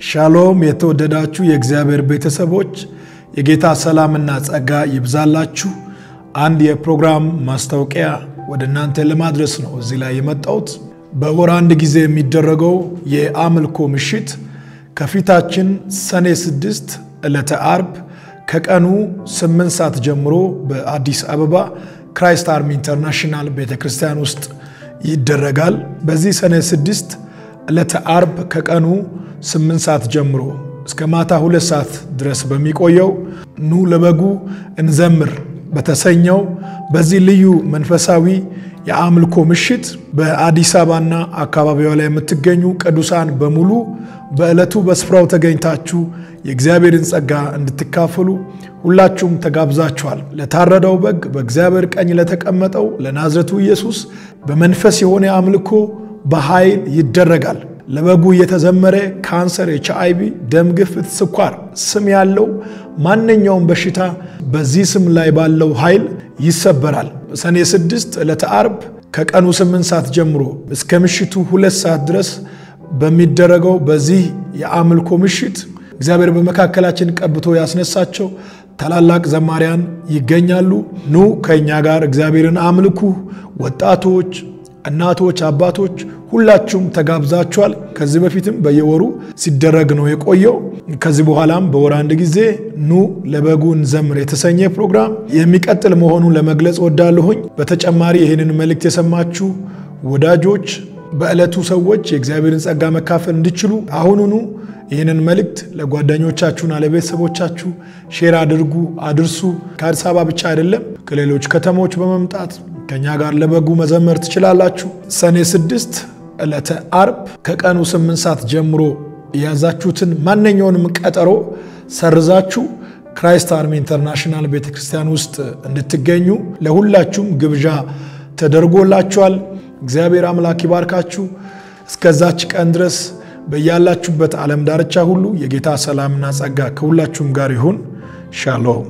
ሻሎም የተወደዳችሁ የእግዚአብሔር ቤተሰቦች የጌታ ሰላምና ጸጋ ይብዛላችሁ። አንድ የፕሮግራም ማስታወቂያ ወደናንተ ለማድረስ ነው እዚህ ላይ የመጣሁት። በወር አንድ ጊዜ የሚደረገው የአምልኮ ምሽት ከፊታችን ሰኔ 6 ዕለተ ዓርብ ከቀኑ 8 ሰዓት ጀምሮ በአዲስ አበባ ክራይስት አርሚ ኢንተርናሽናል ቤተክርስቲያን ውስጥ ይደረጋል። በዚህ ሰኔ 6 ዕለተ ዓርብ ከቀኑ 8 ሰዓት ጀምሮ እስከ ማታ 2 ሰዓት ድረስ በሚቆየው ኑ ለበጉ እንዘምር በተሰኘው በዚህ ልዩ መንፈሳዊ የአምልኮ ምሽት በአዲስ አበባና አካባቢዋ ላይ የምትገኙ ቅዱሳን በሙሉ በእለቱ በስፍራው ተገኝታችሁ የእግዚአብሔርን ጸጋ እንድትካፈሉ ሁላችሁም ተጋብዛችኋል። ለታረደው በግ በእግዚአብሔር ቀኝ ለተቀመጠው ለናዝሬቱ ኢየሱስ በመንፈስ የሆነ አምልኮ በኃይል ይደረጋል። ለበጉ የተዘመረ ካንሰር፣ HIV፣ ደም ግፊት፣ ስኳር ስም ያለው ማንኛውም በሽታ በዚህ ስም ላይ ባለው ኃይል ይሰበራል። ሰኔ 6 ዕለተ ዓርብ ከቀኑ 8 ሰዓት ጀምሮ እስከ ምሽቱ 2 ሰዓት ድረስ በሚደረገው በዚህ የአምልኮ ምሽት እግዚአብሔር በመካከላችን ቀብቶ ያስነሳቸው ታላላቅ ዘማሪያን ይገኛሉ። ኑ ከኛ ጋር እግዚአብሔርን አምልኩ። ወጣቶች፣ እናቶች፣ አባቶች ሁላችሁም ተጋብዛችኋል። ከዚህ በፊትም በየወሩ ሲደረግ ነው የቆየው። ከዚህ በኋላም በወር አንድ ጊዜ ኑ ለበጉ እንዘምር የተሰኘ ፕሮግራም የሚቀጥል መሆኑን ለመግለጽ ወዳለሁኝ። በተጨማሪ ይህንን መልእክት የሰማችሁ ወዳጆች በእለቱ ሰዎች የእግዚአብሔርን ጸጋ መካፈል እንዲችሉ አሁኑኑ ይህንን መልእክት ለጓደኞቻችሁና ለቤተሰቦቻችሁ ሼር አድርሱ። ከአዲስ አበባ ብቻ አይደለም ከሌሎች ከተሞች በመምጣት ከኛ ጋር ለበጉ መዘመር ትችላላችሁ። ሰኔ 6 ዕለተ ዓርብ ከቀኑ 8 ሰዓት ጀምሮ ያዛችሁትን ማንኛውንም ቀጠሮ ሰርዛችሁ ክራይስት አርሚ ኢንተርናሽናል ቤተክርስቲያን ውስጥ እንድትገኙ ለሁላችሁም ግብዣ ተደርጎላችኋል። እግዚአብሔር አምላክ ይባርካችሁ። እስከዛች ቀን ድረስ በያላችሁበት ዓለም ዳርቻ ሁሉ የጌታ ሰላምና ጸጋ ከሁላችሁም ጋር ይሁን። ሻሎም።